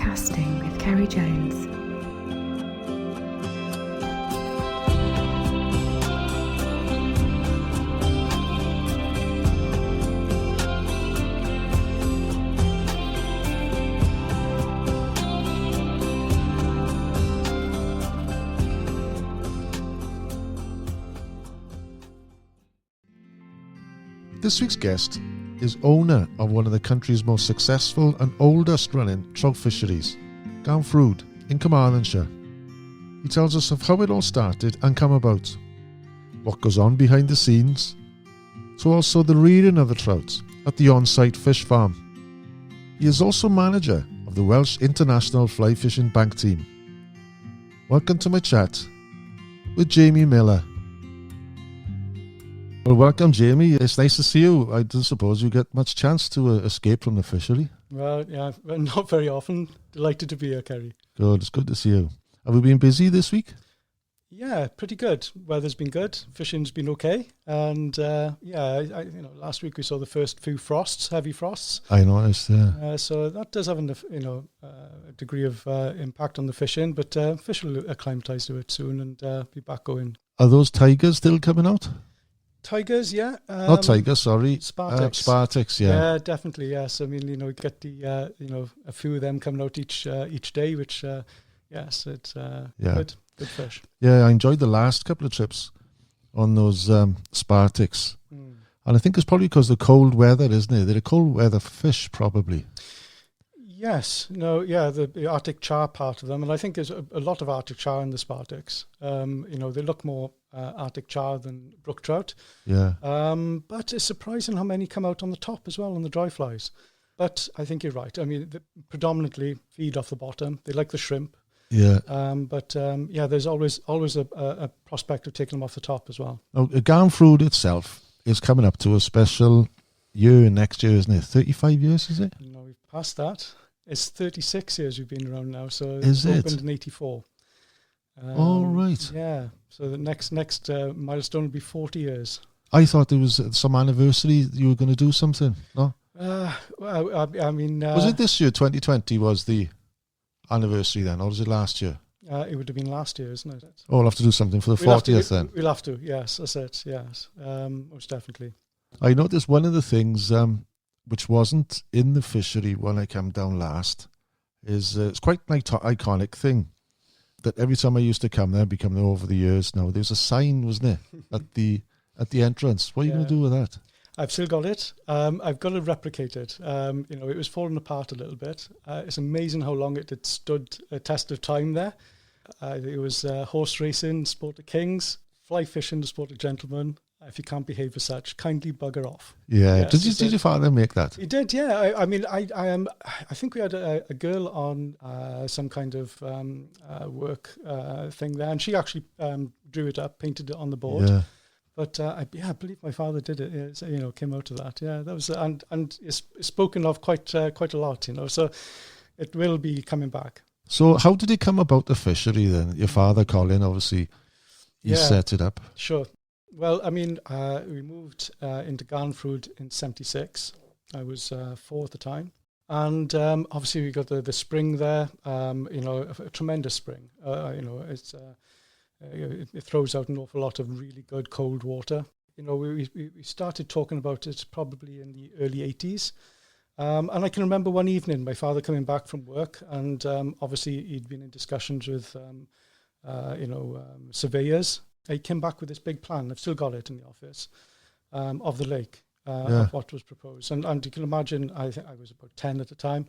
Casting with Ceri Jones. This week's guest is owner of one of the country's most successful and oldest running trout fisheries, Garnffrwd in Carmarthenshire. He tells us of how it all started and come about, what goes on behind the scenes, to also the rearing of the trout at the on-site fish farm. He is also manager of the Welsh International Fly-fishing Bank team. Welcome to my chat with Jamie Miller. Well, welcome, Jamie. It's nice to see you. I don't suppose you get much chance to escape from the fishery. Well, yeah, not very often. Delighted to be here, Ceri. Good. It's good to see you. Have we been busy this week? Yeah, pretty good. Weather's been good. Fishing's been okay. And last week we saw the first few frosts, heavy frosts. I noticed, yeah. So that does have a degree of impact on the fishing, but fish will acclimatise to it soon and be back going. Are those tigers still coming out? Tigers, yeah. Not tigers, sorry. Spartics. Spartics, yeah. Yeah, definitely, yes. I mean, we get the, a few of them coming out each day, which, yes, it's good fish. Yeah, I enjoyed the last couple of trips on those Spartics. Mm. And I think it's probably because of the cold weather, isn't it? They're a cold weather fish, probably. Yes, the Arctic char part of them, and I think there's a lot of Arctic char in the Spartics. They look more Arctic char than brook trout. Yeah. But it's surprising how many come out on the top as well on the dry flies. But I think you're right. I mean, they predominantly feed off the bottom. They like the shrimp. Yeah. There's always a prospect of taking them off the top as well. Now, Garnffrwd itself is coming up to a special year next year, isn't it? 35 years, is it? No, we've passed that. It's 36 years we've been around now, so is it opened in 84. All right. Yeah, so the next milestone will be 40 years. I thought there was some anniversary you were going to do something, no? Was it this year, 2020 was the anniversary then, or was it last year? It would have been last year, isn't it? Oh, we'll have to do something for the 40th then. We'll have to, yes, that's it, yes, most definitely. I noticed one of the things which wasn't in the fishery when I came down last is it's quite an iconic thing that every time I used to come there, become there over the years now, there's a sign, wasn't it, at the entrance. What are you going to do with that? I've still got it. I've got to replicate it. It was falling apart a little bit. It's amazing how long it had stood a test of time there. It was horse racing, sport of kings, fly fishing, the sport of gentlemen. If you can't behave as such, kindly bugger off. Yeah. Yes, did your father make that? He did, yeah. I think we had a girl on some kind of work thing there, and she actually drew it up, painted it on the board. Yeah. But I believe my father did it. It came out of that. Yeah, that was and it's spoken of quite a lot. So it will be coming back. So how did it come about, the fishery then? Your father, Colin, obviously, he set it up. Sure. Well, I mean, we moved into Garnffrwd in '76. I was 4 at the time. And obviously we got the spring there, a tremendous spring. It throws out an awful lot of really good cold water. We started talking about it probably in the early 80s. And I can remember one evening my father coming back from work, and obviously he'd been in discussions with, surveyors. He came back with this big plan. I've still got it in the office, of the lake, of what was proposed. And you can imagine, I think I was about 10 at the time.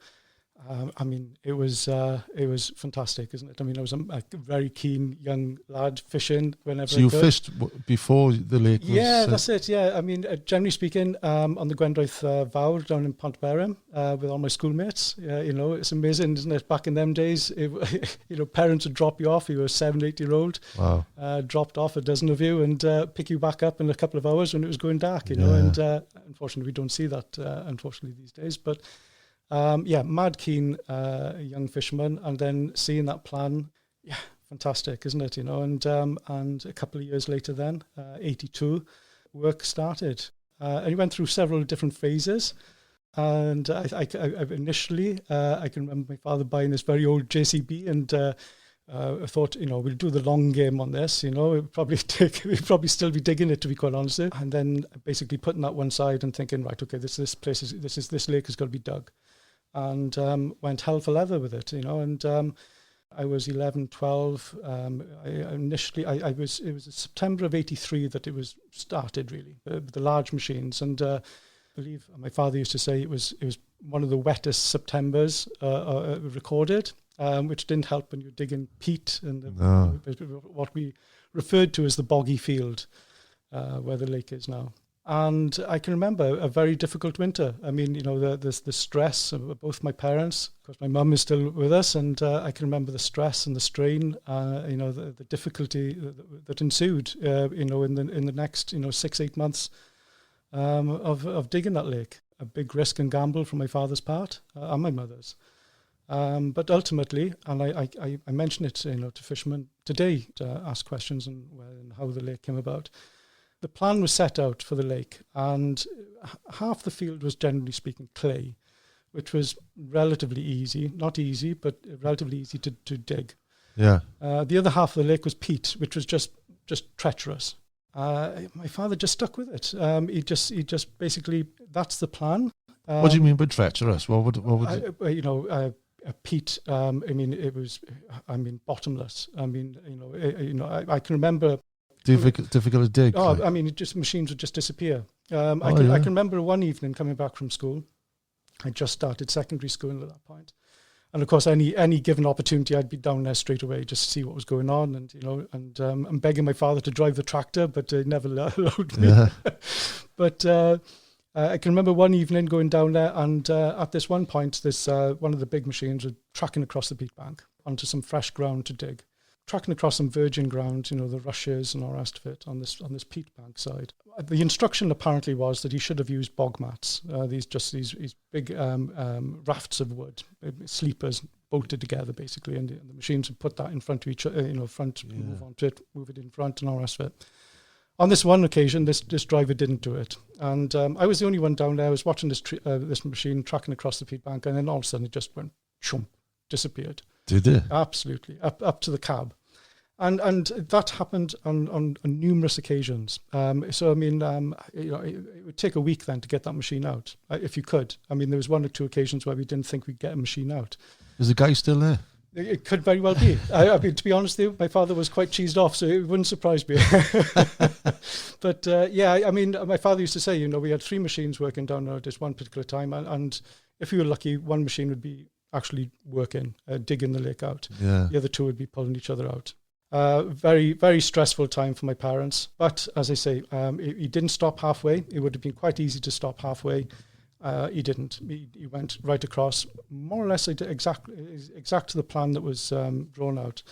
It was fantastic, isn't it? I mean, I was a very keen young lad fishing whenever I could. So you fished before the lake was... Yeah, that's it, yeah. I mean, generally speaking, on the Garnffrwd Fawr down in Pontberem with all my schoolmates, it's amazing, isn't it? Back in them days, parents would drop you off. You were a 7, 8-year-old, wow. Dropped off a dozen of you and pick you back up in a couple of hours when it was going dark, and unfortunately we don't see that, unfortunately, these days, but... mad keen young fisherman, and then seeing that plan, fantastic, isn't it? And a couple of years later, then 82, work started, and he went through several different phases. And I initially, I can remember my father buying this very old JCB, and I thought, we'll do the long game on this. It would probably we'd probably still be digging it, to be quite honest. And then basically putting that one side and thinking, right, okay, this lake has got to be dug, and went hell for leather with it. And I was 11, 12. It was September of '83 that it was started, really, the large machines. And I believe my father used to say it was one of the wettest Septembers recorded. Which didn't help when you're digging peat and what we referred to as the boggy field, where the lake is now. And I can remember a very difficult winter. I mean, the stress of both my parents, because my mum is still with us, and I can remember the stress and the strain, the difficulty that ensued, in the next, 6-8 months of digging that lake. A big risk and gamble from my father's part and my mother's. But ultimately, and I mention it, to fishermen today to ask questions and how the lake came about. The plan was set out for the lake, and half the field was, generally speaking, clay, which was relatively easy, not easy, but relatively easy to dig. Yeah. The other half of the lake was peat, which was just treacherous. My father just stuck with it. He just basically, that's the plan. What do you mean by treacherous? What would peat. It was bottomless. I can remember. Difficult to dig. Oh, machines would just disappear. I can remember one evening coming back from school. I just started secondary school at that point, and of course, any given opportunity, I'd be down there straight away just to see what was going on, and I'm begging my father to drive the tractor, but he never allowed me. Yeah. But I can remember one evening going down there, and at this one point, one of the big machines was tracking across the peat bank onto some fresh ground to dig, tracking across some virgin ground, the rushes and all the rest of it on this peat bank side. The instruction apparently was that he should have used bog mats, these big rafts of wood, sleepers bolted together basically, and the machines would put that in front of each other, move onto it, move it in front, and all the rest of it. On this one occasion, this driver didn't do it, and I was the only one down there. I was watching this machine tracking across the peat bank, and then all of a sudden it just went chump, disappeared. Did it? Absolutely, up to the cab, and that happened on numerous occasions. It would take a week then to get that machine out, if you could. There was 1 or 2 occasions where we didn't think we'd get a machine out. Is the guy still there? It could very well be. To be honest with you, my father was quite cheesed off, so it wouldn't surprise me. But my father used to say, we had 3 machines working down there at this one particular time, and if you were lucky, one machine would be actually working, digging the lake out. Yeah. The other 2 would be pulling each other out. Very, very stressful time for my parents. But as I say, he didn't stop halfway. It would have been quite easy to stop halfway. He didn't. He went right across, more or less exact to the plan that was drawn out.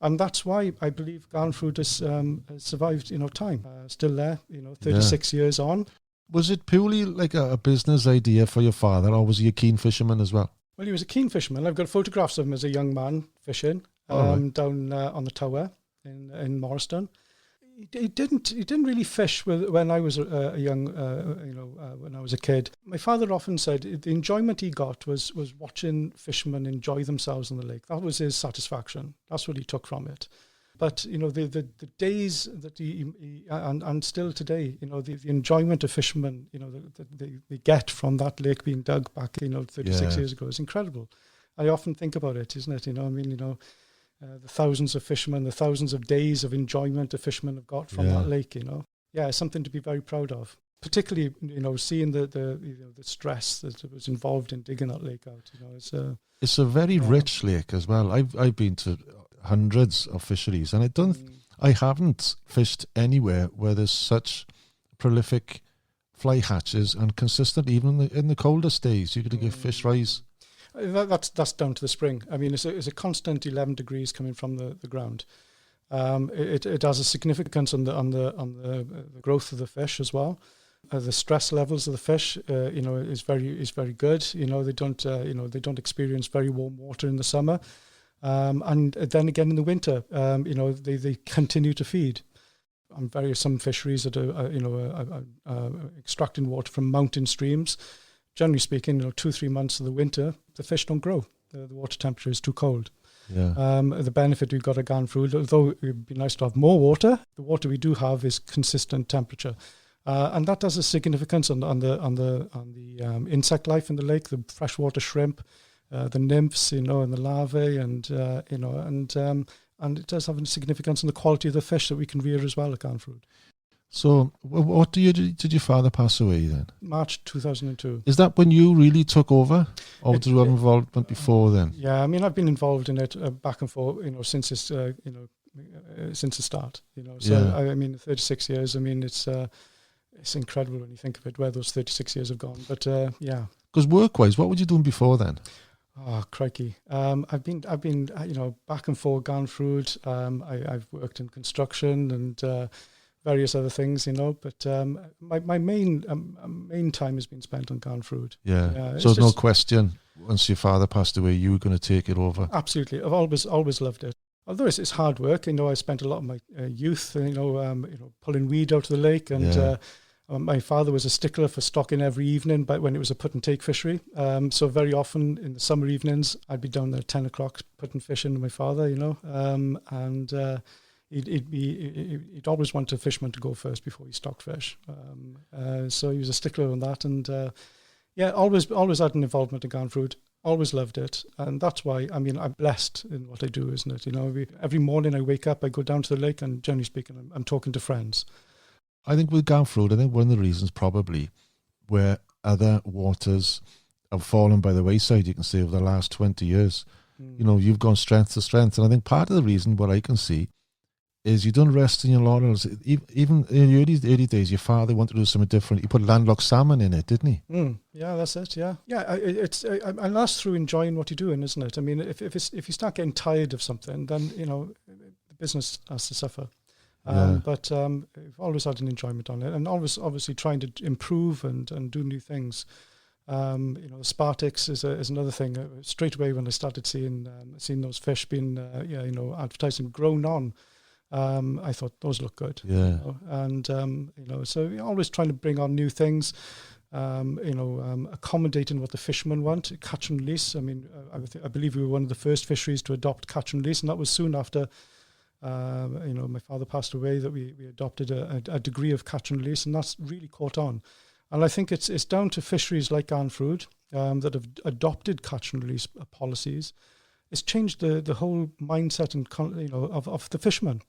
And that's why I believe Garnffrwd has survived, time. Still there, 36 years on. Was it purely like a business idea for your father, or was he a keen fisherman as well? Well, he was a keen fisherman. I've got photographs of him as a young man fishing down on the Tower in Morriston. He didn't really fish when I was when I was a kid. My father often said the enjoyment he got was watching fishermen enjoy themselves in the lake. That was his satisfaction. That's what he took from it. But the days that he and still today, the enjoyment of fishermen, they get from that lake being dug back, 36 years ago is incredible. I often think about it, isn't it? The thousands of fishermen, the thousands of days of enjoyment the fishermen have got from that lake, it's something to be very proud of. Particularly, seeing the stress that was involved in digging that lake out. It's a very rich lake as well. I've been to hundreds of fisheries, and I haven't fished anywhere where there's such prolific fly hatches and consistent, even in the coldest days. You could get fish rise. That's down to the spring. It's a constant 11 degrees coming from the ground. It has a significance on the growth of the fish as well. The stress levels of the fish, is very good. They don't experience very warm water in the summer, and then again in the winter, they continue to feed. Some fisheries that are extracting water from mountain streams generally speaking, 2-3 months of the winter, the fish don't grow. The water temperature is too cold. Yeah. The benefit we've got at Garnffrwd, although it would be nice to have more water, the water we do have is consistent temperature. And that has a significance on the insect life in the lake, the freshwater shrimp, the nymphs, and the larvae, and it does have a significance on the quality of the fish that we can rear as well at Garnffrwd. So, what did your father pass away then? March 2002. Is that when you really took over, or did you have involvement before then? Yeah, I mean, I've been involved in it back and forth, since it's, since the start. So Yeah. I mean, 36 years. I mean, it's incredible when you think of it, where those 36 years have gone. But yeah. Because work-wise, what were you doing before then? Oh, crikey! I've been back and forth Garnffrwd. I've worked in construction and various other things, but my main time has been spent on Garnffrwd. Yeah. So there's no question, once your father passed away, you were going to take it over. Absolutely, I've always loved it. Although it's hard work, I spent a lot of my youth, pulling weed out of the lake, and my father was a stickler for stocking every evening, but when it was a put and take fishery, so very often in the summer evenings, I'd be down there at 10 o'clock putting fish in with my father, and he'd always want a fisherman to go first before he stocked fish. So he was a stickler on that, and always had an involvement in Garnffrwd. Always loved it, and that's why, I'm blessed in what I do, isn't it? Every morning I wake up, I go down to the lake, and generally speaking, I'm talking to friends. I think with Garnffrwd, one of the reasons probably where other waters have fallen by the wayside, you can say, over the last 20 years, you've gone strength to strength, and I think part of the reason, what I can see, is you don't rest in your laurels. Even in the early days, your father wanted to do something different. He put landlocked salmon in it, didn't he? Yeah, that's it. Yeah. And that's through enjoying what you're doing, isn't it? I mean, if you start getting tired of something, then the business has to suffer. But I've always had an enjoyment on it, and always obviously trying to improve and do new things. Spartix is another thing. Straight away when I started seeing those fish being advertised and grown on. I thought those look good. Yeah. So we're always trying to bring on new things, accommodating what the fishermen want, catch and release. I mean, I believe we were one of the first fisheries to adopt catch and release, and that was soon after, my father passed away, that we adopted a degree of catch and release, and that's really caught on. And I think it's down to fisheries like Garnffrwd that have adopted catch and release policies. It's changed the whole mindset and of the fishermen,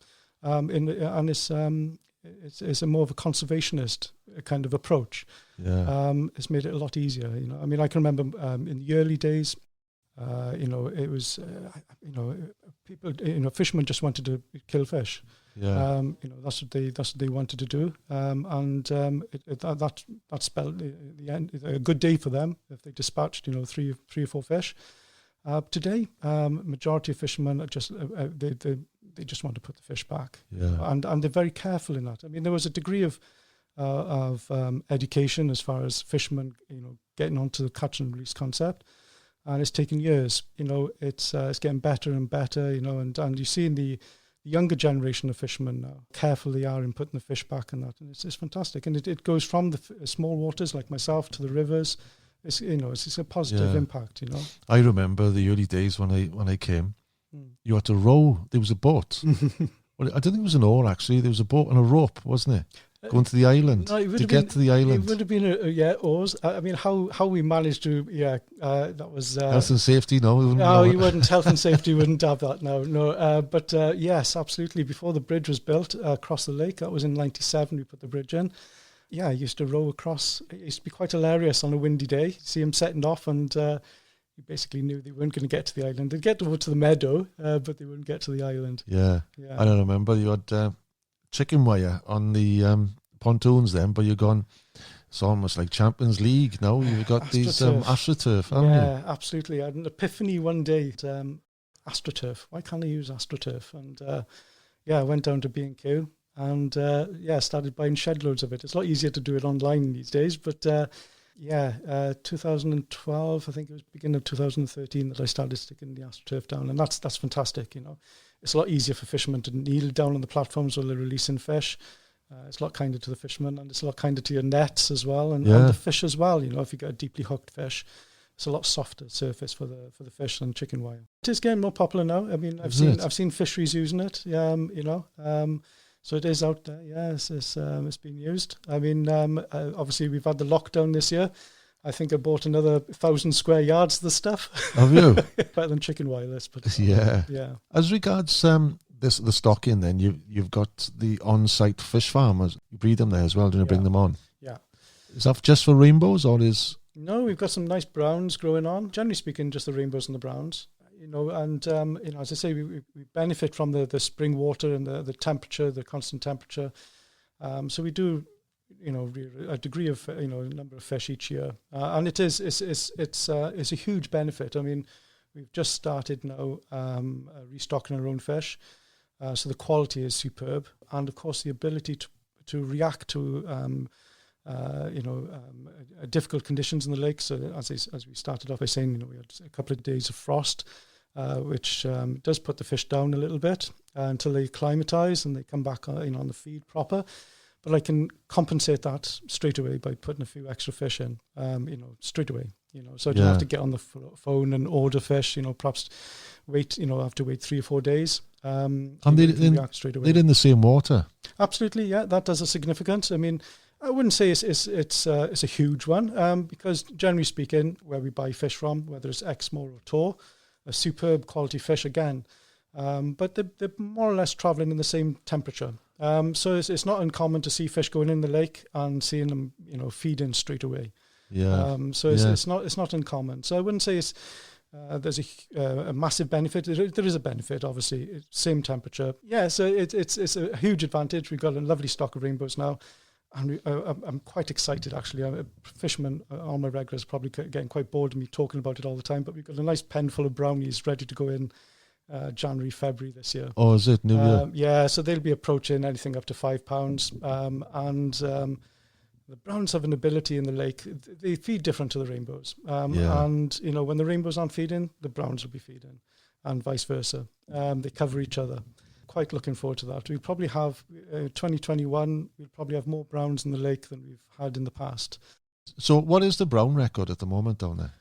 and it's a more of a conservationist kind of approach. Yeah. It's made it a lot easier. I can remember in the early days, it was people, fishermen just wanted to kill fish. Yeah. That's what they wanted to do, that spelled the end, a good day for them if they dispatched 3 or 4 fish. Today, majority of fishermen are just they just want to put the fish back, and they're very careful in that. I mean, there was a degree of education as far as fishermen, getting onto the catch and release concept, and it's taken years. It's getting better and better. And you see in the younger generation of fishermen now, careful they are in putting the fish back and that, and it's fantastic. And it goes from the small waters like myself to the rivers. It's a positive impact. I remember the early days when I came. You had to row. There was a boat. Well, I don't think it was an oar actually. There was a boat and a rope, wasn't it? Going to the island to get to the island. It would have been oars. I mean, how we managed to that was health and safety. No, you wouldn't. Health and safety wouldn't have that. No. But yes, absolutely. Before the bridge was built across the lake, that was in '97. We put the bridge in. Yeah, I used to row across. It used to be quite hilarious on a windy day. See them setting off, and you basically knew they weren't going to get to the island. They'd get over to the meadow, but they wouldn't get to the island. Yeah. I don't remember. You had chicken wire on the pontoons then, but you're gone. It's almost like Champions League now. You've got these AstroTurf, haven't you? Yeah, absolutely. I had an epiphany one day. AstroTurf. Why can't I use AstroTurf? And I went down to B&Q. And started buying shed loads of it. It's a lot easier to do it online these days, but 2012, I think it was beginning of 2013 that I started sticking the AstroTurf down, and that's fantastic. It's a lot easier for fishermen to kneel down on the platforms while they're releasing fish. It's a lot kinder to the fishermen, and it's a lot kinder to your nets as well, and the fish as well. If you get a deeply hooked fish, it's a lot softer surface for the fish than chicken wire. It is getting more popular now. I mean, I've seen fisheries using it. So it is out there. Yeah, it's being used. I mean, obviously we've had the lockdown this year. I think I bought another 1,000 square yards of the stuff. Have you? Better than chicken wireless, but yeah. As regards the stocking, then you've got the on-site fish farmers. You breed them there as well, don't you? Bring them on. Yeah. Is that just for rainbows, or is? No, we've got some nice browns growing on. Generally speaking, just the rainbows and the browns. As I say, we benefit from the spring water and the temperature, the constant temperature. So we do, a degree of, a number of fish each year, and it's a huge benefit. I mean, we've just started now restocking our own fish, so the quality is superb, and of course the ability to react to difficult conditions in the lake. So as we started off by saying, we had a couple of days of frost, which does put the fish down a little bit until they acclimatise and they come back on the feed proper. But I can compensate that straight away by putting a few extra fish in, straight away. So I don't have to get on the phone and order fish. Perhaps wait. Have to wait 3 or 4 days. And they're in the same water. Absolutely, yeah. That does a significant. I mean, I wouldn't say it's a huge one, because generally speaking, where we buy fish from, whether it's Exmoor or Tor, a superb quality fish again, but they're more or less travelling in the same temperature. So it's not uncommon to see fish going in the lake and seeing them, feeding straight away. Yeah. It's not uncommon. So I wouldn't say there's a massive benefit. There is a benefit, obviously. Same temperature. Yeah. So it's a huge advantage. We've got a lovely stock of rainbows now. And I'm quite excited, actually. Fishermen on my regulars probably getting quite bored of me talking about it all the time, but we've got a nice pen full of brownies ready to go in January, February this year. Oh, is it? New year? Yeah, so they'll be approaching anything up to £5. And the browns have an ability in the lake. They feed different to the rainbows. And, when the rainbows aren't feeding, the browns will be feeding, and vice versa. They cover each other. Quite looking forward to that. We probably have 2021. We'll probably have more browns in the lake than we've had in the past. So, what is the brown record at the moment down there?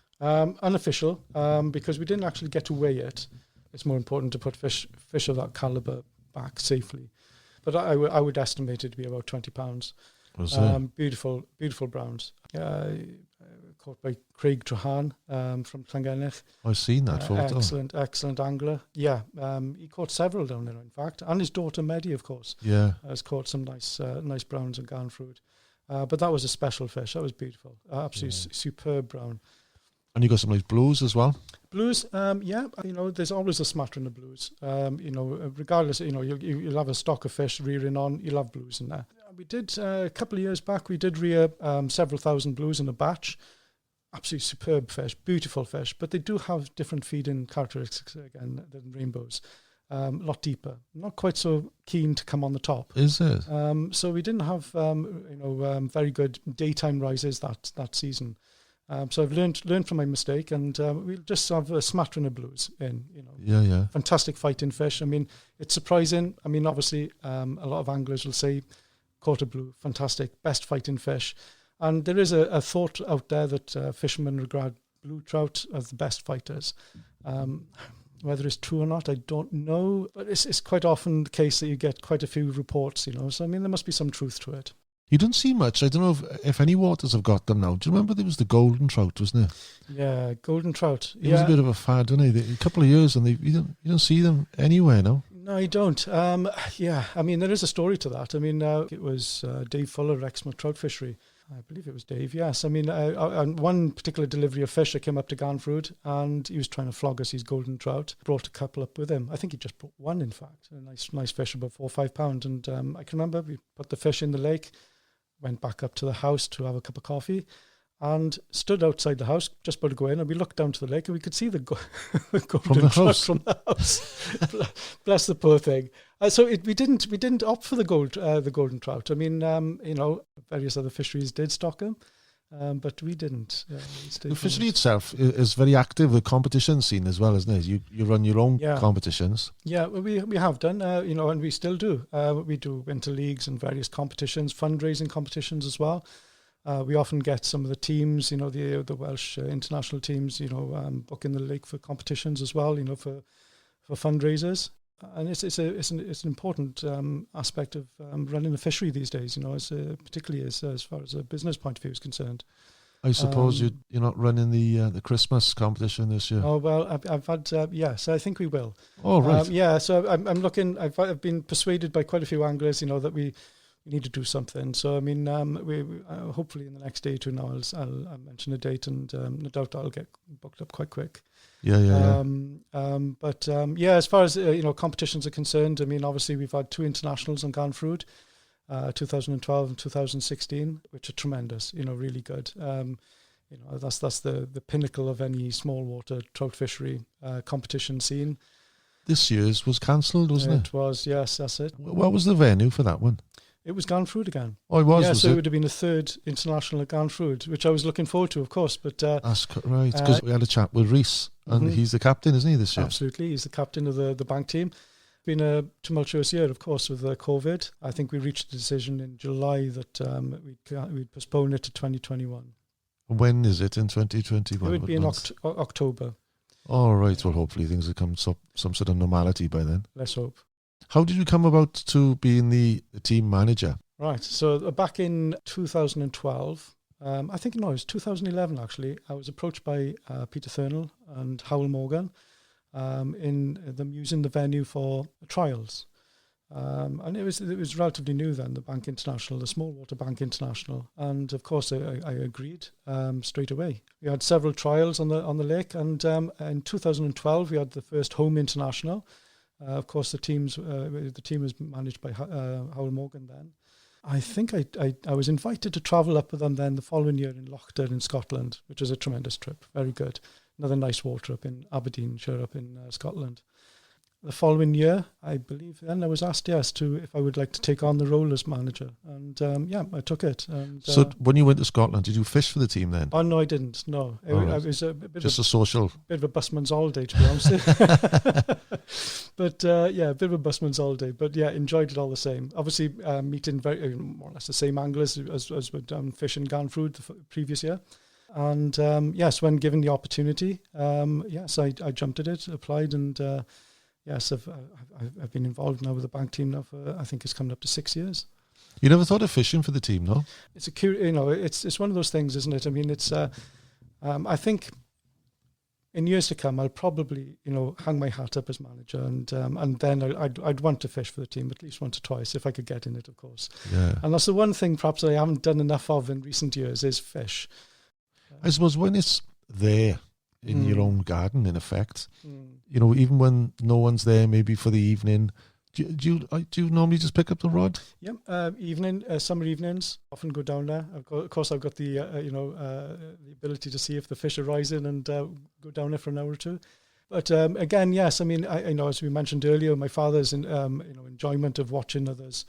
Unofficial, because we didn't actually get to weigh it. It's more important to put fish of that calibre back safely. But I would estimate it to be about £20. Beautiful browns. Caught by Craig Trahan from Llangennech. I've seen that photo. Excellent angler. Yeah, he caught several down there, in fact, and his daughter Medi, of course. Yeah, has caught some nice browns and Garnffrwd. But that was a special fish. That was beautiful. Absolutely superb brown. And you got some nice blues as well. Blues, there's always a smattering of blues. Regardless, you'll have a stock of fish rearing on. You'll have blues in there. We did a couple of years back. We did rear several thousand blues in a batch. Absolutely superb fish, beautiful fish, but they do have different feeding characteristics again than rainbows. A lot deeper, not quite so keen to come on the top. Is it? So we didn't have very good daytime rises that season. So I've learned from my mistake, and we'll just have a smattering of blues in. Yeah. Fantastic fighting fish. I mean, it's surprising. I mean, obviously, a lot of anglers will say, caught a blue, fantastic, best fighting fish. And there is a thought out there that fishermen regard blue trout as the best fighters. Whether it's true or not, I don't know. But it's quite often the case that you get quite a few reports, So, I mean, there must be some truth to it. You don't see much. I don't know if any waters have got them now. Do you remember there was the golden trout, wasn't it? Yeah, golden trout. It was a bit of a fad, wasn't it? A couple of years, and you don't see them anywhere now. No, you don't. I mean, there is a story to that. I mean, it was Dave Fuller, Exmoor Trout Fishery. I believe it was Dave, yes. I mean, on one particular delivery of fish, I came up to Garnffrwd, and he was trying to flog us his golden trout. Brought a couple up with him. I think he just brought one, in fact. A nice fish, about 4 or 5 pounds. And I can remember we put the fish in the lake, went back up to the house to have a cup of coffee, and stood outside the house, just about to go in, and we looked down to the lake, and we could see the golden trout from the house. Bless the poor thing. So we didn't opt for the golden trout. I mean, various other fisheries did stock them. but we didn't. The fishery itself is very active with competition scene as well, isn't it? You run your own competitions. Yeah, well, we have done, and we still do. We do winter leagues and various competitions, fundraising competitions as well. We often get some of the teams, the Welsh international teams, booking the lake for competitions as well, for fundraisers. And it's an important aspect of running a fishery these days, particularly as far as a business point of view is concerned. I suppose you're not running the Christmas competition this year. Oh well, I've had so I think we will. Oh right. So I'm looking. I've been persuaded by quite a few anglers, that we need to do something. So I mean, we hopefully in the next day or two now I'll mention a date, and no doubt I'll get booked up quite quick. Yeah. But as far as competitions are concerned, I mean, obviously we've had 2 internationals on Garnffrwd, 2012 and 2016, which are tremendous. Really good. That's the pinnacle of any small water trout fishery competition scene. This year's was cancelled, wasn't it? It was, yes, that's it. What was the venue for that one? It was Garnffrwd again. Oh, it was. Yeah, was so it would have been a 3rd international at Garnffrwd, which I was looking forward to, of course. But that's right, because we had a chat with Reese, and he's the captain, isn't he, this year? Absolutely, he's the captain of the bank team. Been a tumultuous year, of course, with COVID. I think we reached a decision in July that we'd postpone it to 2021. When is it in 2021? It would be in October. All right. Well, hopefully things will come some sort of normality by then. Let's hope. How did you come about to being the team manager? Right. So back in 2012, I think, no, it was 2011 actually, I was approached by Peter Thurnell and Howell Morgan in them using the venue for trials. And it was relatively new then, the Bank International, the Small Water Bank International. And of course I agreed straight away. We had several trials on the lake, and in 2012 we had the first home international. Of course, the team was managed by Howell Morgan then. I think I was invited to travel up with them then the following year in Lochder in Scotland, which was a tremendous trip, very good. Another nice water up in Aberdeenshire up in Scotland. The following year, I believe then I was asked, if I would like to take on the role as manager. And I took it. And, so when you went to Scotland, did you fish for the team then? Oh, no, I didn't. No. It was a bit a social... bit of a busman's holiday, to be honest. But a bit of a busman's holiday. But enjoyed it all the same. Obviously, meeting very more or less the same anglers as we'd done fishing Garnffrwd the previous year. And when given the opportunity, I jumped at it, applied, and... I've been involved now with the bank team now for, I think it's coming up to 6 years. You never thought of fishing for the team, no? It's it's one of those things, isn't it? I mean, it's I think in years to come, I'll probably hang my hat up as manager, and then I'd want to fish for the team at least once or twice if I could get in it, of course. Yeah. And that's the one thing perhaps I haven't done enough of in recent years is fish. I suppose when it's there in your own garden, in effect, even when no one's there, maybe for the evening, do you normally just pick up the rod? Yeah, summer evenings, often go down there. Of course, I've got the the ability to see if the fish are rising and go down there for an hour or two. But again, yes, I mean, I know, as we mentioned earlier, my father's enjoyment of watching others,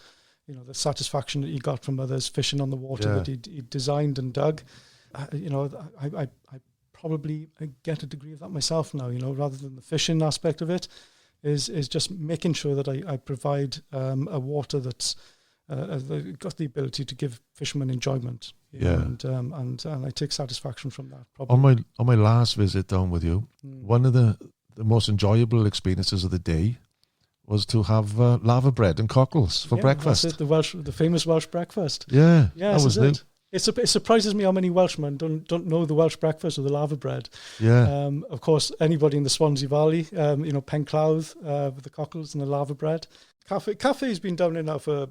the satisfaction that he got from others fishing on the water that he designed and dug. I probably get a degree of that myself now, rather than the fishing aspect of it, is just making sure that I provide a water that's got the ability to give fishermen enjoyment. And I take satisfaction from that. Probably. On my last visit down with you, one of the most enjoyable experiences of the day was to have lava bread and cockles for breakfast. That's it, the famous Welsh breakfast. Yeah, that was new. It surprises me how many Welshmen don't know the Welsh breakfast or the lava bread. Yeah. Of course, anybody in the Swansea Valley, Penclawdd with the cockles and the lava bread. Cafe's been down there now for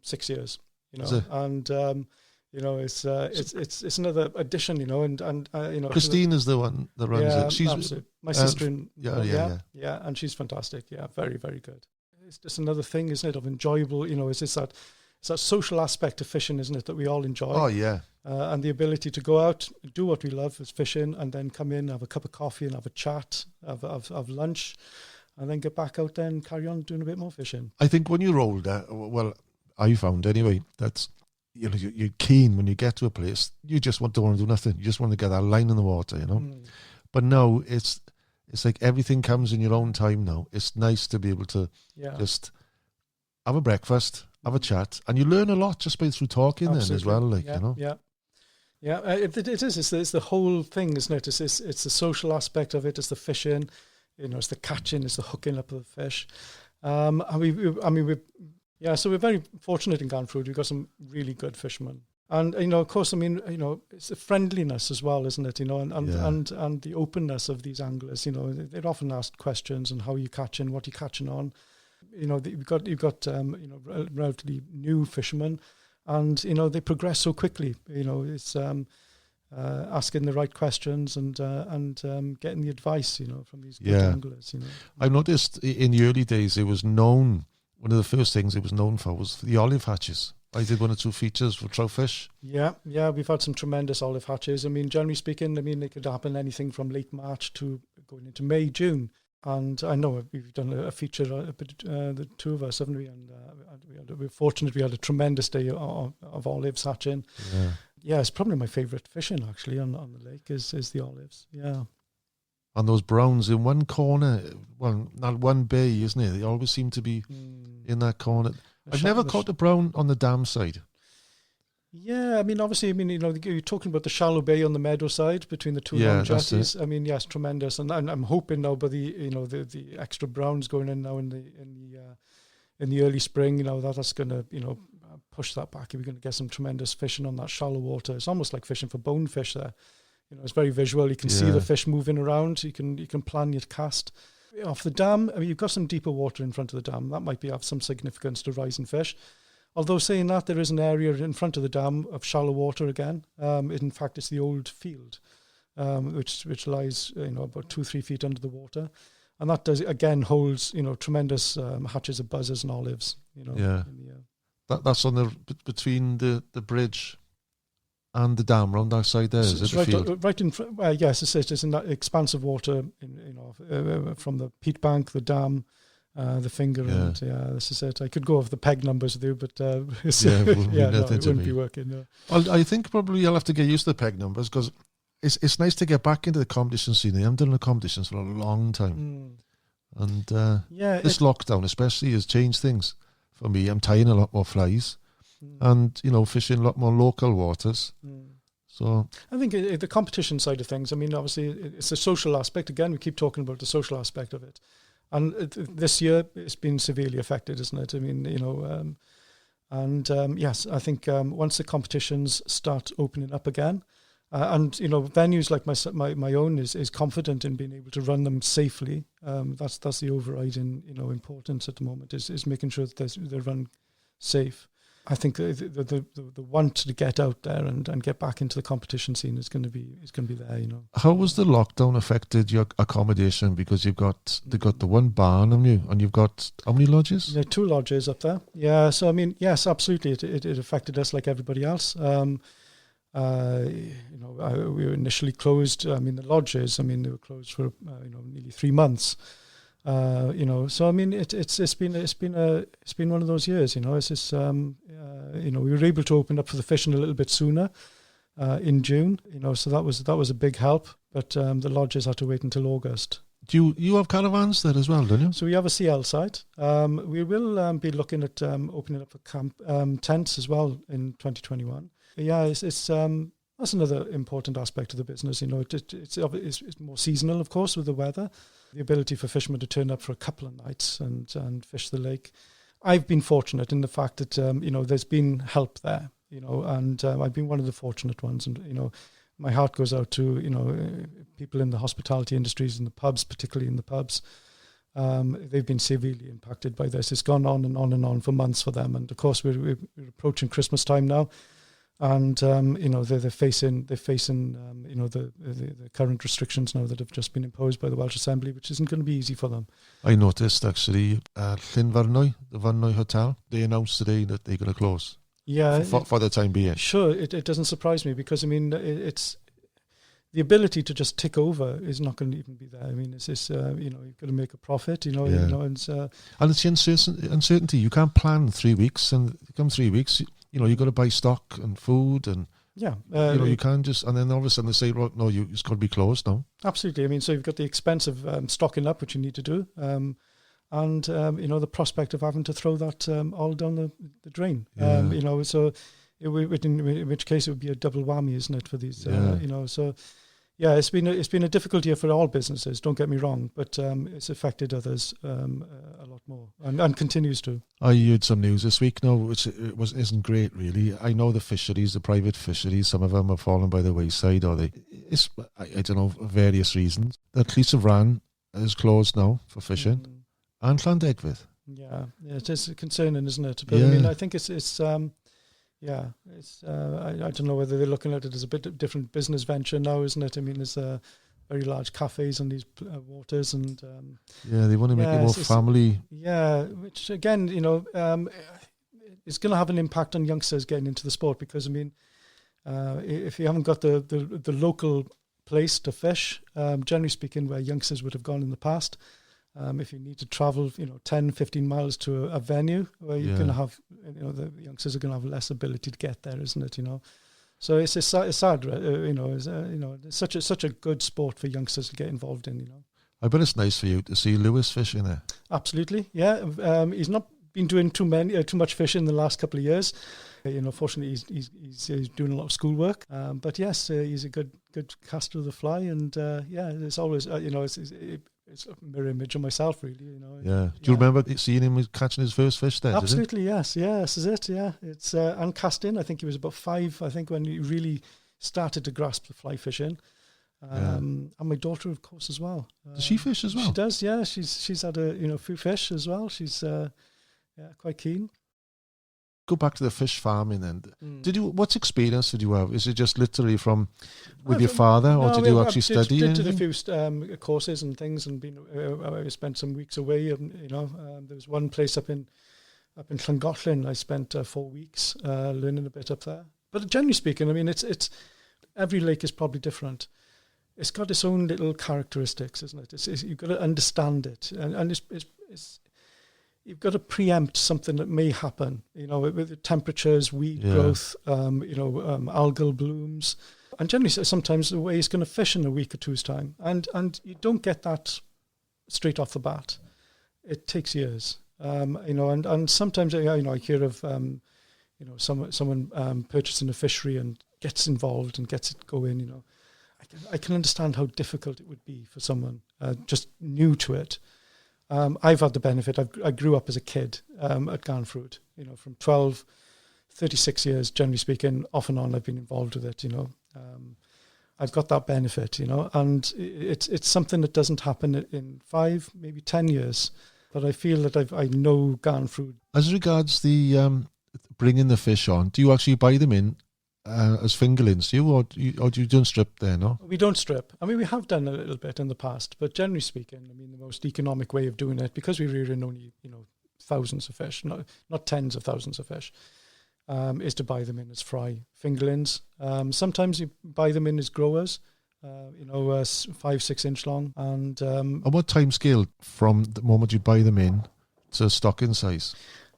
6 years. And it's another addition. And Christine is the one that runs it. She's absolutely. My sister. Yeah, and she's fantastic. Yeah, very, very good. It's just another thing, isn't it, of enjoyable. It's just that. It's that social aspect of fishing, isn't it, that we all enjoy? Oh, yeah. And the ability to go out, do what we love, is fishing, and then come in, have a cup of coffee and have a chat, have lunch, and then get back out there and carry on doing a bit more fishing. I think when you're older, well, I found anyway, that you're keen when you get to a place. You just don't want to do nothing. You just want to get that line in the water, But now it's like everything comes in your own time now. It's nice to be able to just have a breakfast, have a chat, and you learn a lot just through talking then as well, Yeah, it is. It's the whole thing, isn't it? It's the social aspect of it. It's the fishing, it's the catching, it's the hooking up of the fish. So we're very fortunate in Garnffrwd. We've got some really good fishermen. And, of course, it's the friendliness as well, isn't it? And the openness of these anglers. They're often asked questions on how are you catching, what are you catching on. You've got relatively new fishermen, and, they progress so quickly. It's asking the right questions and getting the advice, from these good anglers. I noticed in the early days, it was known, one of the first things it was known for was the olive hatches. I did 1 or 2 features for trout fish. Yeah, we've had some tremendous olive hatches. Generally speaking, they could happen anything from late March to going into May, June. And I know we've done a feature, the two of us, haven't we? And we're fortunate we had a tremendous day of olives hatching. Yeah, it's probably my favourite fishing, actually, on the lake is the olives, And those browns in one corner, well, not one bay, isn't it? They always seem to be in that corner. I've never caught a brown on the dam side. Yeah, obviously, you're talking about the shallow bay on the meadow side between the two long jetties. Yes, tremendous, and I'm hoping now by the extra browns going in now in the early spring, that's going to push that back. We're going to get some tremendous fishing on that shallow water. It's almost like fishing for bonefish there. It's very visual. You can see the fish moving around. You can plan your cast. Off the dam, you've got some deeper water in front of the dam. That might have some significance to rising fish. Although saying that, there is an area in front of the dam of shallow water again. In fact, it's the old field, which lies about 2-3 feet under the water, and that holds tremendous hatches of buzzers and olives. That's on the between the bridge and the dam round that side there. Is it the field? Right in front. Yes, it's in that expanse of water, from the peat bank, the dam. The finger and this is it. I could go off the peg numbers with you, but it wouldn't be working. No. Well, I think probably you'll have to get used to the peg numbers because it's nice to get back into the competition scene. I haven't done the competitions for a long time, and this lockdown especially has changed things for me. I'm tying a lot more flies, and fishing a lot more local waters. So I think the competition side of things. Obviously it's the social aspect. Again, we keep talking about the social aspect of it. And this year it's been severely affected, isn't it? Yes, I think once the competitions start opening up again, and venues like my own is confident in being able to run them safely. That's the overriding importance at the moment is making sure that they run safe. I think the want to get out there and get back into the competition scene is going to be there. How was the lockdown affected your accommodation? Because they've got the one barn, haven't you? And you've got how many lodges? There are 2 lodges up there. Yeah, so yes, absolutely, it affected us like everybody else. We were initially closed. The lodges. They were closed for nearly 3 months. So it's been one of those years. It's just we were able to open up for the fishing a little bit sooner in June. So that was a big help. But the lodges had to wait until August. Do you have caravans there as well, don't you? So we have a CL site. We will be looking at opening up a camp tents as well in 2021. Yeah, it's that's another important aspect of the business. It's more seasonal, of course, with the weather. The ability for fishermen to turn up for a couple of nights and fish the lake. I've been fortunate in the fact that there's been help there, and I've been one of the fortunate ones. And my heart goes out to people in the hospitality industries, in the pubs, particularly in the pubs. They've been severely impacted by this. It's gone on and on and on for months for them. And of course, we're approaching Christmas time now. And they're facing the current restrictions now that have just been imposed by the Welsh Assembly, which isn't going to be easy for them. I noticed actually Llynfarnoy, the Farnoy Hotel, they announced today that they're going to close. Yeah, for the time being. Sure, it doesn't surprise me because it's the ability to just tick over is not going to even be there. It's just you've got to make a profit. And it's the uncertainty. You can't plan 3 weeks, and come 3 weeks. you've got to buy stock and food and, Yeah. you can't just, and then all of a sudden they say, right, no, it's got to be closed now. Absolutely. I mean, so you've got the expense of stocking up, which you need to do, and the prospect of having to throw that all down the drain. Yeah. So in which case it would be a double whammy, isn't it, for these? Yeah. So yeah, it's been a difficult year for all businesses. Don't get me wrong, but it's affected others a lot more, and continues to. I heard some news this week now, which isn't great really. I know the fisheries, the private fisheries, some of them have fallen by the wayside, or I don't know, for various reasons. That Llanfran is closed now for fishing, and Llandegfrwd. Yeah, it is concerning, isn't it? But I mean, I think it's I don't know whether they're looking at it as a bit of different business venture now, isn't it? I mean, there's very large cafes on these waters, and they want to make it more family. Yeah, which again, is going to have an impact on youngsters getting into the sport, because I mean, if you haven't got the local place to fish, generally speaking, where youngsters would have gone in the past. If you need to travel, 10, 15 miles to a venue where you're going to have, the youngsters are going to have less ability to get there, isn't it? So it's sad, it's such a good sport for youngsters to get involved in. I bet it's nice for you to see Lewis fishing there. Absolutely, yeah. He's not been doing too much fishing in the last couple of years. Fortunately, he's doing a lot of schoolwork. But yes, he's a good caster of the fly, and there's always it's a mirror image of myself, really. Yeah. Do you remember seeing him catching his first fish there? Absolutely, yes. This is it. Yeah, it's and casting. I think he was about 5. I think when he really started to grasp the fly fishing. And my daughter, of course, as well. Does she fish as well? She does. Yeah, she's had a few fish as well. She's quite keen. Go back to the fish farming then. What experience did you have? Is it just literally with your father, or did you actually study? I did a few courses and things, and I spent some weeks away. There was one place up in Llangollen. I spent 4 weeks learning a bit up there. But generally speaking, I mean, it's every lake is probably different. It's got its own little characteristics, isn't it? You've got to understand it, and it's you've got to preempt something that may happen, with the temperatures, weed growth, algal blooms. And generally, sometimes the way it's going to fish in a week or two's time. And you don't get that straight off the bat. It takes years. And sometimes, I hear of, someone purchasing a fishery and gets involved and gets it going, I can understand how difficult it would be for someone just new to it. I've had the benefit. I grew up as a kid at Garnffrwd. From 12, 36 years, generally speaking, off and on, I've been involved with it. I've got that benefit. And it's something that doesn't happen in 5, maybe 10 years. But I feel that I know Garnffrwd. As regards the bringing the fish on, do you actually buy them in as fingerlings, or do you don't strip there, no? We don't strip. I mean, we have done a little bit in the past, but generally speaking, I mean, the most economic way of doing it, because we rear in only, thousands of fish, not tens of thousands of fish, is to buy them in as fry fingerlings. Sometimes you buy them in as growers, 5-6 inch long. And what time scale from the moment you buy them in to stocking size?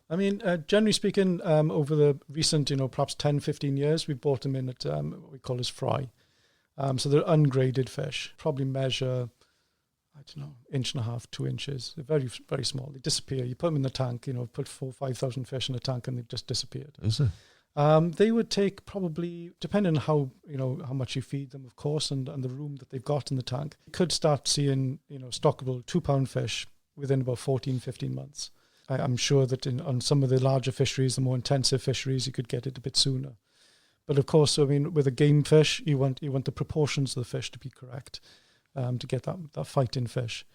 I mean, generally speaking, over the recent, perhaps 10, 15 years, we bought them in at what we call as fry. So they're ungraded fish, probably measure, 1.5, 2 inches. They're very, very small. They disappear. You put them in the tank, put 4,000-5,000 fish in a tank and they've just disappeared. Is it? They would take probably, depending on how much you feed them, of course, and the room that they've got in the tank, you could start seeing, stockable 2-pound fish within about 14, 15 months. I'm sure that on some of the larger fisheries, the more intensive fisheries, you could get it a bit sooner. But of course, I mean, with a game fish, you want the proportions of the fish to be correct to get that fighting fish.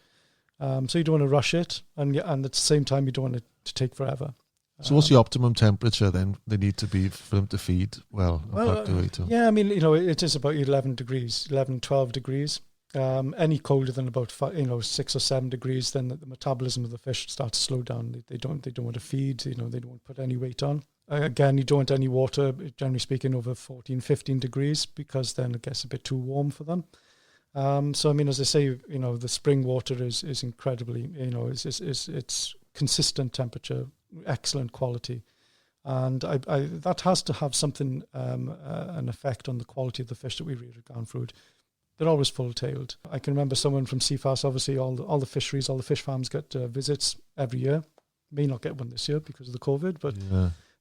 So you don't want to rush it, and at the same time, you don't want it to take forever. So what's the optimum temperature then they need to be for them to feed well? Yeah, I mean, it is about 11, 12 degrees. Any colder than about 6 or 7 degrees, then the metabolism of the fish starts to slow down. They don't want to feed. They don't want to put any weight on. Again, you don't want any water, generally speaking, over 14, 15 degrees, because then it gets a bit too warm for them. So I mean, as I say, the spring water is incredibly, it's consistent temperature, excellent quality. And that has to have something, an effect on the quality of the fish that we rear at Garnffrwd. They're always full-tailed. I can remember someone from CFAS, obviously all the fisheries, all the fish farms get visits every year. May not get one this year because of the COVID, but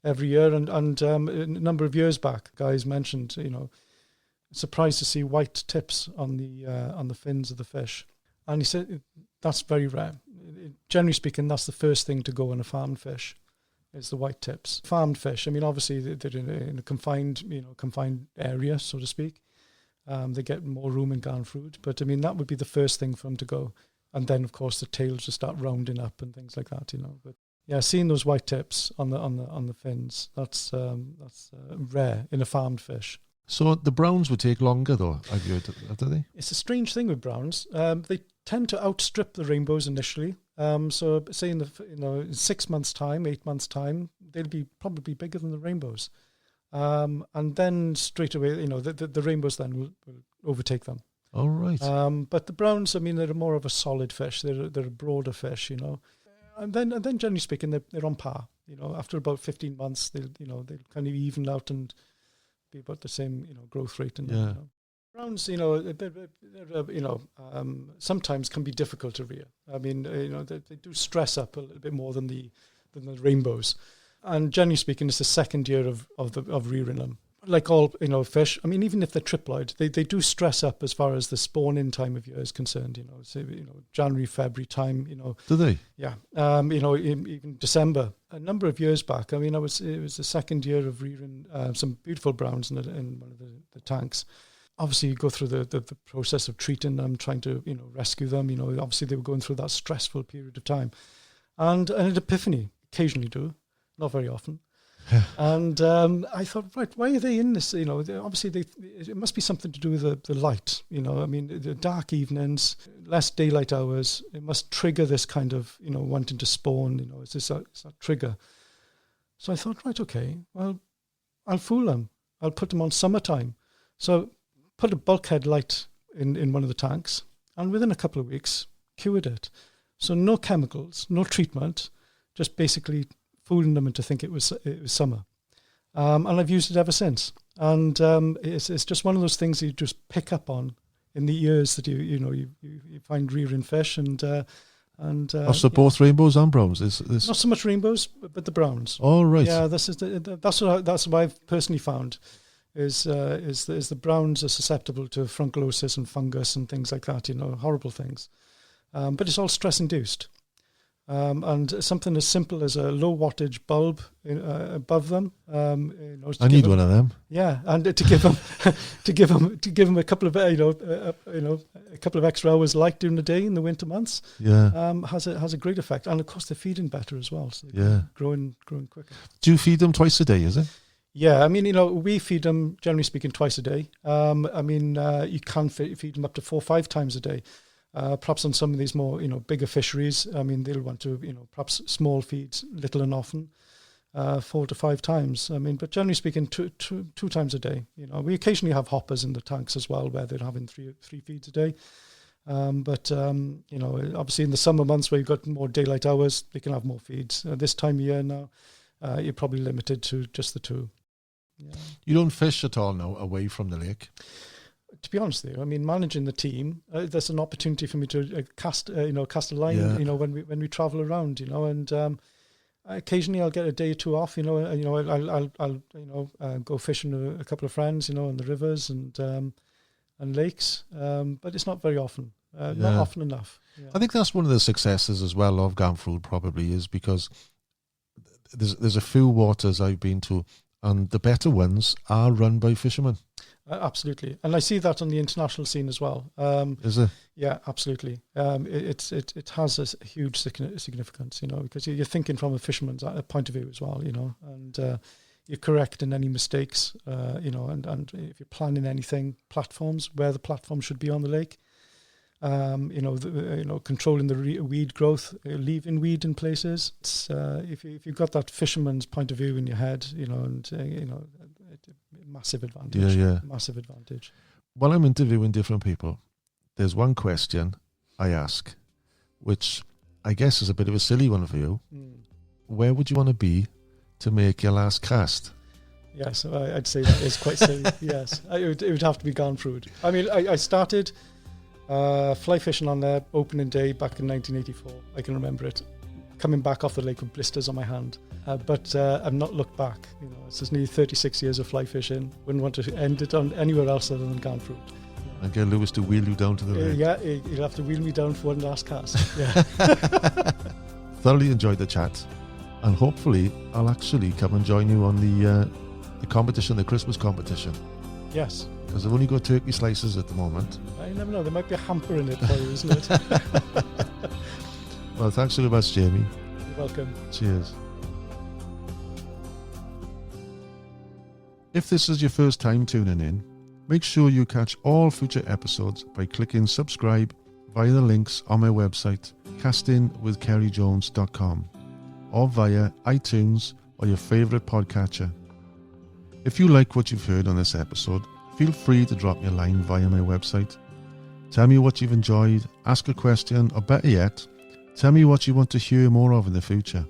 every year. And a number of years back, guys mentioned, surprised to see white tips on the fins of the fish. And he said that's very rare. Generally speaking, that's the first thing to go on a farmed fish, is the white tips. Farmed fish, I mean, obviously they're in a confined area, so to speak. They get more room in Garnffrwd, but I mean that would be the first thing for them to go, and then of course the tails just start rounding up and things like that, But yeah, seeing those white tips on the fins, that's rare in a farmed fish. So the browns would take longer, though, I've heard, do they? It's a strange thing with browns. They tend to outstrip the rainbows initially. So say in 6 months' time, 8 months' time, they'll be probably bigger than the rainbows. And then straight away, the rainbows then will overtake them. All right. But the browns, I mean, they're more of a solid fish. They're a broader fish, And then generally speaking, they're on par. After about 15 months, they'll kind of even out and be about the same, growth rate. And browns, sometimes can be difficult to rear. I mean, they do stress up a little bit more than the rainbows. And generally speaking, it's the second year of rearing them. Like all fish, I mean, even if they're triploid, they do stress up as far as the spawn-in time of year is concerned. January, February time. Do they? Yeah. Even December. A number of years back, I mean, it was the second year of rearing some beautiful browns in one of the tanks. Obviously, you go through the process of treating them, trying to rescue them. Obviously they were going through that stressful period of time, and an epiphany occasionally do. Not very often. And I thought, right, why are they in this? Obviously it must be something to do with the light. I mean, the dark evenings, less daylight hours. It must trigger this kind of, wanting to spawn. It's that trigger. So I thought, right, okay, well, I'll fool them. I'll put them on summertime. So put a bulkhead light in one of the tanks, and within a couple of weeks, cured it. So no chemicals, no treatment, just basically fooling them into think it was summer, and I've used it ever since. And it's just one of those things you just pick up on in the years that you find rearing fish So both rainbows and browns. Is not so much rainbows, but the browns. All right. Yeah, that's what I've personally found is the browns are susceptible to funculosis and fungus and things like that. Horrible things, but it's all stress induced. And something as simple as a low wattage bulb above them. I need one of them. Yeah, and to give them a couple of a couple of extra hours light during the day in the winter months. Yeah, has a great effect, and of course they're feeding better as well. So they're growing quicker. Do you feed them twice a day? Is it? Yeah, I mean, we feed them generally speaking twice a day. I mean, you can feed them up to 4 or 5 times a day. Perhaps on some of these more, bigger fisheries, I mean, they'll want to, perhaps small feeds, little and often, 4 to 5 times. I mean, but generally speaking, two times a day. We occasionally have hoppers in the tanks as well, where they're having three feeds a day. But obviously in the summer months where you've got more daylight hours, they can have more feeds. This time of year now, you're probably limited to just the 2. Yeah. You don't fish at all now away from the lake? To be honest with you, I mean, managing the team, there's an opportunity for me to cast a line, when we travel around, and occasionally I'll get a day or 2 off, I'll go fishing with a couple of friends, in the rivers and lakes, but it's not very often, not often enough. Yeah. I think that's one of the successes as well of Garnffrwd probably is because there's a few waters I've been to, and the better ones are run by fishermen. Absolutely, and I see that on the international scene as well. Is it? Yeah, absolutely. It has a huge significance, because you're thinking from a fisherman's point of view as well, and you're correcting any mistakes, and if you're planning anything, platforms where the platform should be on the lake, controlling the weed growth, leaving weed in places. It's, if you've got that fisherman's point of view in your head, massive advantage. Massive advantage. While I'm interviewing different people, there's one question I ask, which I guess is a bit of a silly one for you. Where would you want to be to make your last cast? Yes, I'd say that is quite silly. Yes, it would have to be Garnffrwd. I mean, I started fly fishing on their opening day back in 1984. I can remember it. Coming back off the lake with blisters on my hand. But I've not looked back. You know, it's nearly 36 years of fly fishing. Wouldn't want to end it on anywhere else other than Garnffrwd. And get Lewis to wheel you down to the lake. Yeah, he'll have to wheel me down for one last cast. Yeah. Thoroughly enjoyed the chat, and hopefully I'll actually come and join you on the competition, the Christmas competition. Yes. Because I've only got turkey slices at the moment. I never know. There might be a hamper in it for you, isn't it? Well, thanks very much, Jamie. You're welcome. Cheers. If this is your first time tuning in, make sure you catch all future episodes by clicking subscribe via the links on my website, castingwithcerijones.com, or via iTunes or your favourite podcatcher. If you like what you've heard on this episode, feel free to drop me a line via my website. Tell me what you've enjoyed, ask a question, or better yet, tell me what you want to hear more of in the future.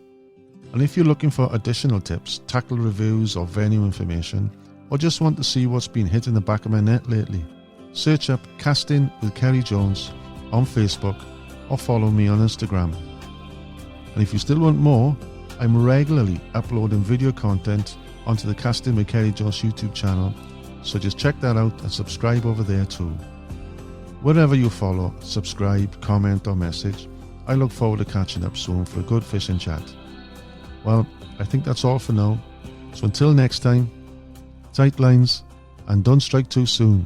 And if you're looking for additional tips, tackle reviews or venue information, or just want to see what's been hitting the back of my net lately, search up Casting with Ceri Jones on Facebook or follow me on Instagram. And if you still want more, I'm regularly uploading video content onto the Casting with Ceri Jones YouTube channel, so just check that out and subscribe over there too. Wherever you follow, subscribe, comment or message, I look forward to catching up soon for a good fishing chat. Well, I think that's all for now. So until next time, tight lines and don't strike too soon.